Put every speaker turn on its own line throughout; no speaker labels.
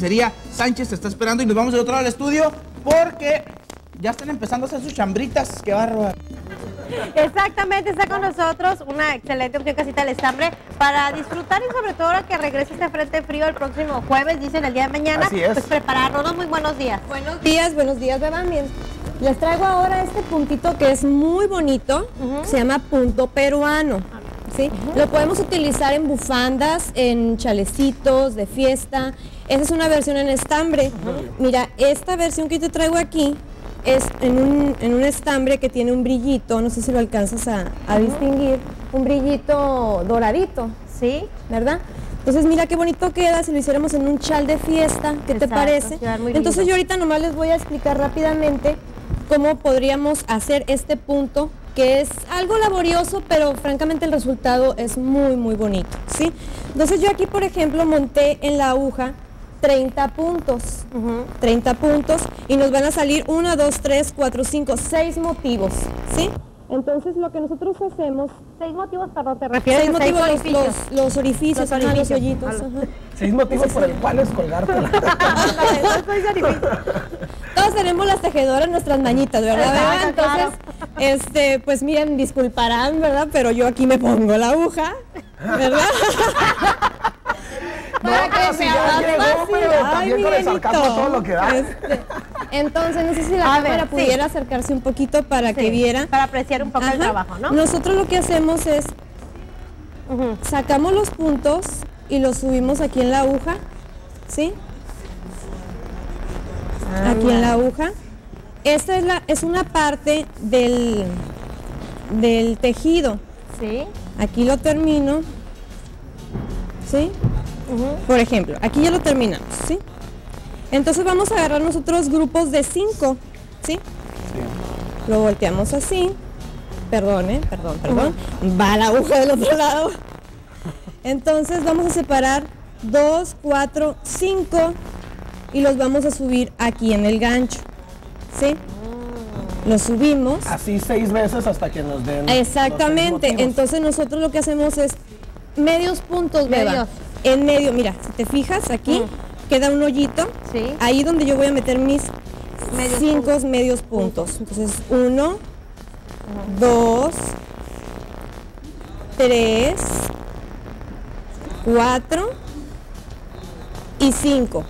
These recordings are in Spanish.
Pizzería Sánchez te está esperando y nos vamos del otro lado del estudio porque ya están empezando a hacer sus chambritas. ¡Qué bárbaro!
Exactamente, está con nosotros una excelente opción Casita del Estambre para disfrutar y sobre todo ahora que regrese este frente frío el próximo jueves, dicen el día de mañana.
Así es.
Pues prepararnos. Muy buenos días.
Buenos días, Beba. Bien. Les traigo ahora este puntito que es muy bonito, se llama punto peruano. ¿Sí? Lo podemos utilizar en bufandas, en chalecitos de fiesta. Esa es una versión en estambre. Mira, esta versión que te traigo aquí es en un estambre que tiene un brillito, no sé si lo alcanzas a distinguir, un brillito doradito,
¿sí?
¿Verdad? Entonces mira qué bonito queda si lo hiciéramos en un chal de fiesta, ¿qué te parece? Entonces yo ahorita nomás les voy a explicar rápidamente cómo podríamos hacer este punto, que es algo laborioso, pero francamente el resultado es muy, muy bonito, ¿sí? Entonces yo aquí, por ejemplo, monté en la aguja 30 puntos, 30 puntos, y nos van a salir 1, 2, 3, 4, 5, 6 motivos, ¿sí? Entonces lo que nosotros hacemos...
6 motivos, perdón, te refieres
6 motivos, los orificios, los hoyitos.
6 motivos por el cual colgártela.
Todos tenemos las tejedoras en nuestras mañitas, ¿verdad? Entonces, pues miren, disculparán, ¿verdad? Pero yo aquí me pongo la aguja, ¿verdad?
Para que sea más fácil. Pero también con el sarcasmo todo lo que da.
Entonces, no sé si la cámara pudiera acercarse un poquito para que viera.
Para apreciar un poco el trabajo, ¿no?
Nosotros lo que hacemos es, sacamos los puntos y los subimos aquí en la aguja, ¿sí? Aquí en la aguja. Esta es una parte del tejido.
Sí.
Aquí lo termino, ¿sí? Por ejemplo, aquí ya lo terminamos, ¿sí? Entonces vamos a agarrar nosotros grupos de 5, ¿sí? Lo volteamos así. Perdón. Va la aguja del otro lado. Entonces vamos a separar 2, 4, 5 y los vamos a subir aquí en el gancho, ¿sí? Los subimos.
Así 6 veces hasta que nos den.
Exactamente. Entonces nosotros lo que hacemos es medios puntos, Beba. En medio, mira, si te fijas aquí, queda un hoyito, ahí donde yo voy a meter mis 5 medios puntos. Entonces, 1, 2, 3, 4 y 5.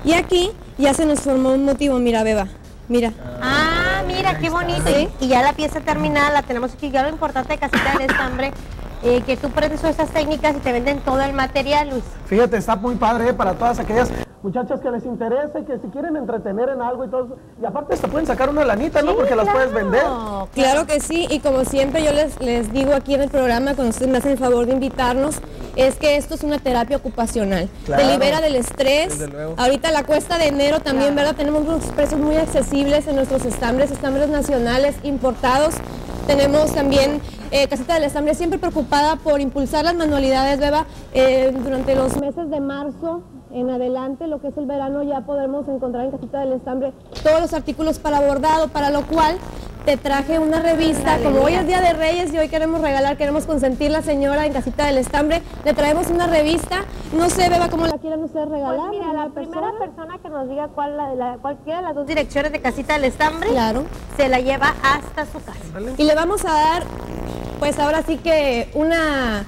Y aquí ya se nos formó un motivo, mira, Beba, mira.
Ah, mira, qué bonito. Y ya la pieza terminada la tenemos aquí. Ya lo importante de Casita del Estambre, que tú prendes esas técnicas y te venden todo el material, Luis.
Fíjate, está muy padre para todas aquellas muchachas que les interese, que si quieren entretener en algo y todo eso. Y aparte hasta pueden sacar una lanita, ¿no? Porque las puedes vender.
Claro que sí, y como siempre yo les digo aquí en el programa, cuando ustedes me hacen el favor de invitarnos, es que esto es una terapia ocupacional. Te libera del estrés. Ahorita la cuesta de enero también, ¿verdad? Tenemos unos precios muy accesibles en nuestros estambres nacionales importados. Tenemos también Casita del Estambre siempre preocupada por impulsar las manualidades, Beba. Durante los meses de marzo en adelante, lo que es el verano, ya podremos encontrar en Casita del Estambre todos los artículos para bordado, para lo cual te traje una revista. Como hoy es Día de Reyes y hoy queremos regalar, queremos consentir la señora en Casita del Estambre, le traemos una revista. No sé, Beba, cómo la quieran ustedes regalar.
Pues mira, la primera persona que nos diga cualquiera de las 2 direcciones de Casita del Estambre, se la lleva hasta su casa.
Y le vamos a dar, pues ahora sí que una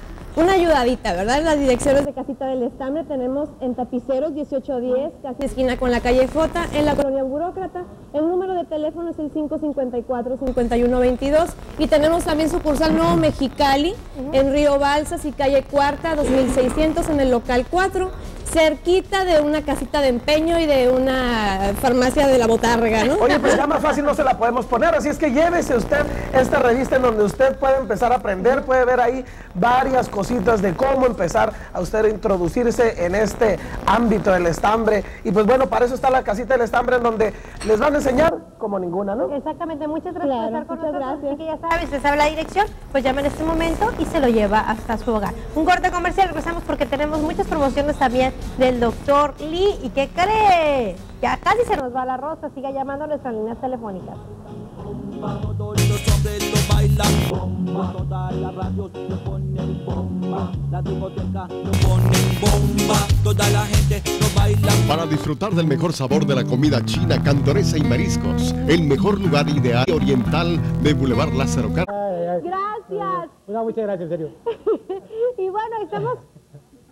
ayudadita, ¿verdad? En las direcciones de Casita del Estambre tenemos en Tapiceros 1810, casi esquina con la calle J, en la colonia Burócrata. El número de teléfono es el 554-5122 y tenemos también sucursal Nuevo Mexicali en Río Balsas y calle Cuarta 2600 en el local 4, cerquita de una casita de empeño y de una farmacia de la Botarga, ¿no?
Oye, pues ya más fácil no se la podemos poner, así es que llévese usted esta revista en donde usted puede empezar a aprender, puede ver ahí varias cositas de cómo empezar a usted a introducirse en este ámbito del estambre. Y pues bueno, para eso está la Casita del Estambre, en donde les van a enseñar como ninguna, ¿no?
Exactamente, muchas gracias por estar con nosotros. Así que ya sabes, se sabe la dirección, pues llama en este momento y se lo lleva hasta su hogar. Un corte comercial, regresamos porque tenemos muchas promociones también del Dr. Lee. ¿Y qué cree? Ya casi se nos va la rosa, siga llamando a nuestras líneas telefónicas.
Todos los hombres lo bailan bomba, todas las radios lo ponen bomba, la discoteca lo ponen bomba, toda la gente lo baila.
para disfrutar del mejor sabor de la comida china, cantonesa y mariscos. El mejor lugar ideal oriental de Boulevard Lázaro Cárdenas.
Gracias.
No, muchas gracias, en serio.
Y bueno, estamos,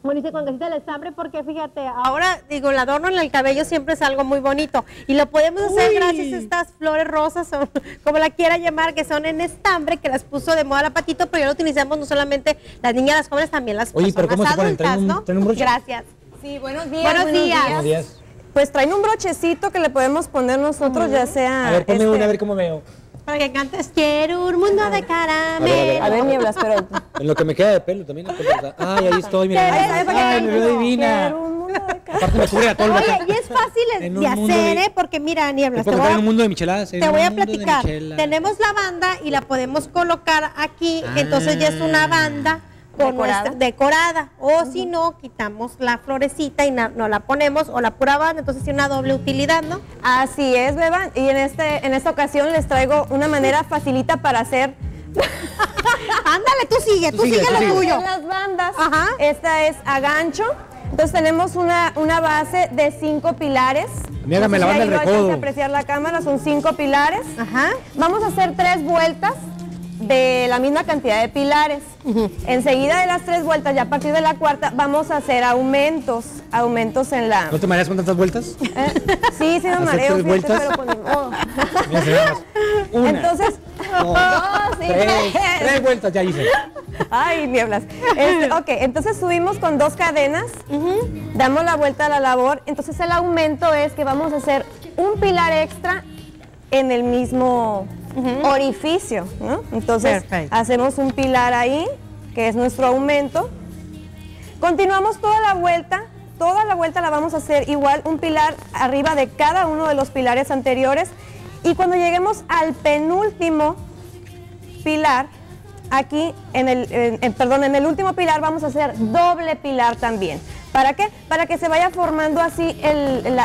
bueno, dice con casita del estambre, porque fíjate, ahora digo, el adorno en el cabello siempre es algo muy bonito y lo podemos hacer gracias a estas flores rosas o como la quiera llamar, que son en estambre, que las puso de moda la Patito, pero ya lo utilizamos no solamente las niñas, las jóvenes, también las
Oye, pero ¿cómo se ponen? ¿Traen un broche?
Gracias.
Sí, buenos días.
Buenos días.
Buenos días.
Pues traen un brochecito que le podemos poner nosotros, ya sea...
A ver, ponme una, a ver cómo veo.
Para que cantes, quiero un mundo de caramelo.
A ver, Nieblas, pero...
En lo que me queda de pelo también. Ay, ahí estoy, mira. Ay, me veo divina. Aparte me cubre a todo el
Oye, y es fácil de hacer, porque mira, Nieblas,
te voy a un mundo de micheladas.
Te voy a platicar. Tenemos la banda y la podemos colocar aquí, entonces ya es una banda con decorada. O si no, quitamos la florecita y no la ponemos, o la pura banda, entonces tiene una doble utilidad, ¿no?
Así es, Beba. Y en esta ocasión les traigo una manera facilita para hacer...
Ándale, tú sigue lo tuyo.
Las bandas.
Ajá.
Esta es a gancho. Entonces tenemos una base de 5 pilares.
Mírame la banda del recodo.
A apreciar la cámara, son 5 pilares.
Ajá.
Vamos a hacer 3 vueltas de la misma cantidad de pilares. Enseguida de las 3 vueltas, ya a partir de la cuarta, vamos a hacer aumentos en la...
¿No te mareas con tantas vueltas?
Sí, me mareo,
¿3 vueltas?
pero con el modo.
Una,
entonces,
3 vueltas ya hice.
Ay, Nieblas. Ok, entonces subimos con 2 cadenas, damos la vuelta a la labor, entonces el aumento es que vamos a hacer un pilar extra en el mismo orificio, ¿no? Entonces hacemos un pilar ahí, que es nuestro aumento. Continuamos toda la vuelta la vamos a hacer igual, un pilar arriba de cada uno de los pilares anteriores, y cuando lleguemos al penúltimo pilar, aquí en el último pilar vamos a hacer doble pilar también. ¿Para qué? Para que se vaya formando así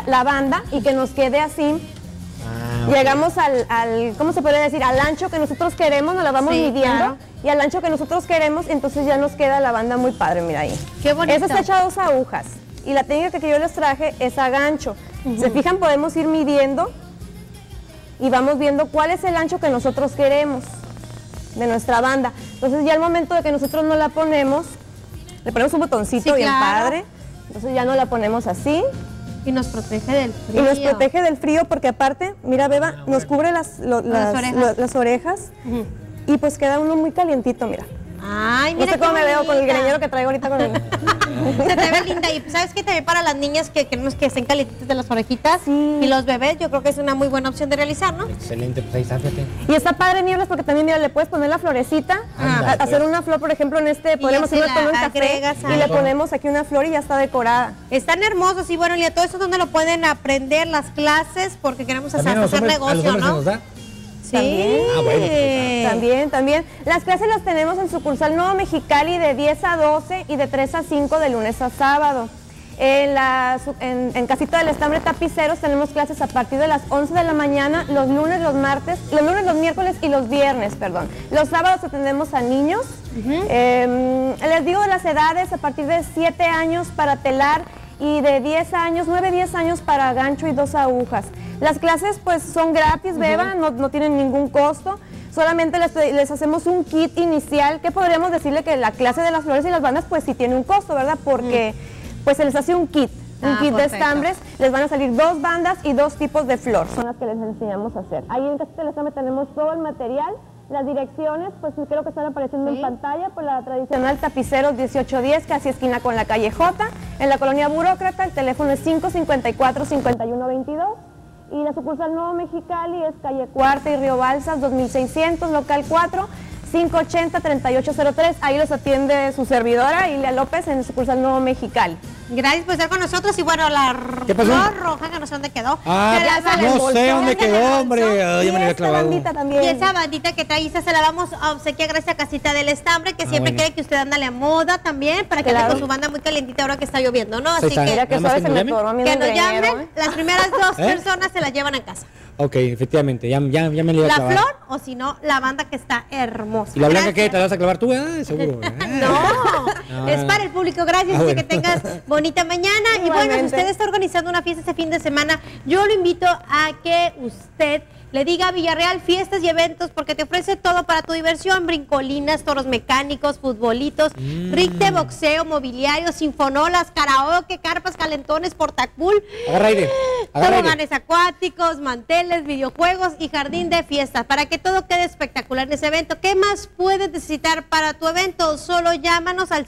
la banda y que nos quede así. Llegamos al ¿cómo se puede decir? Al ancho que nosotros queremos, nos la vamos midiendo, claro. Y al ancho que nosotros queremos, entonces ya nos queda la banda muy padre, mira ahí.
Qué bonito.
Esa está hecha a 2 agujas y la técnica que yo les traje es a gancho. Se fijan, podemos ir midiendo y vamos viendo cuál es el ancho que nosotros queremos de nuestra banda. Entonces ya al momento de que nosotros no la ponemos, le ponemos un botoncito bien padre, entonces ya no la ponemos así.
Y nos protege del frío.
Y nos protege del frío porque aparte, mira, Beba, nos cubre las orejas y pues queda uno muy calientito, mira.
Ay, mira.
No sé cómo me veo con el greñero que traigo ahorita con el...
Se te ve linda. Y ¿sabes qué? También para las niñas que queremos que estén calientitas de las orejitas y los bebés, yo creo que es una muy buena opción de realizar, ¿no?
Excelente, pues ahí está, fíjate.
Y está padre, Nieblas, porque también, mira, le puedes poner la florecita, hacer una flor, por ejemplo, podemos hacerlo con un café y le ponemos aquí una flor y ya está decorada.
Están hermosos y bueno, y a todo eso donde lo pueden aprender las clases, porque queremos hacer negocio, ¿no? Sí.
También. Las clases las tenemos en sucursal Nuevo Mexicali de 10 a 12 y de 3 a 5 de lunes a sábado. En Casita del Estambre Tapiceros tenemos clases a partir de las 11 de la mañana, los lunes, los miércoles y los viernes, perdón. Los sábados atendemos a niños. Les digo de las edades, a partir de 7 años para telar y de 9, 10 años para gancho y 2 agujas. Las clases pues son gratis, Beba, no tienen ningún costo. Solamente les hacemos un kit inicial, que podríamos decirle que la clase de las flores y las bandas pues sí tiene un costo, ¿verdad? Porque pues se les hace un kit de estambres, les van a salir 2 bandas y 2 tipos de flor. Son las que les enseñamos a hacer. Ahí en Casita del Estambre tenemos todo el material. Las direcciones, pues creo que están apareciendo en pantalla, por la tradicional Tapiceros 1810, casi esquina con la calle J, en la colonia Burócrata, el teléfono es 554-5122, y la sucursal Nuevo Mexicali es calle Cuarta y Río Balsas, 2600, local 4, 580-3803, ahí los atiende su servidora, Ilia López, en sucursal Nuevo Mexicali.
Gracias por estar con nosotros y bueno, la flor roja, que no sé dónde quedó.
No sé dónde quedó, hombre. Ya me la había clavado.
Y esa bandita que trae, se la vamos a obsequiar gracias a Casita del Estambre, que siempre quiere que usted ándale a moda también, para que esté con su banda muy calientita ahora que está lloviendo, ¿no? Así que
nos llamen,
las primeras 2 personas se la llevan a casa.
Ok, efectivamente, ya me le iba a
La
clavar.
flor o si no, la banda que está hermosa.
¿Y la blanca qué?
Gracias.
¿Te la vas a clavar tú? Seguro.
No, es para el público. Gracias,
bueno.
que tengas bonita mañana. Y bueno, si usted está organizando una fiesta este fin de semana, yo lo invito a que usted le diga a Villarreal Fiestas y Eventos, porque te ofrece todo para tu diversión: brincolinas, toros mecánicos, futbolitos, rig de boxeo, mobiliario, sinfonolas, karaoke, carpas, calentones, portacool,
Agarra aire.
toboganes acuáticos, manteles, videojuegos y jardín de fiestas, para que todo quede espectacular en ese evento. ¿Qué más puedes necesitar para tu evento? Solo llámanos al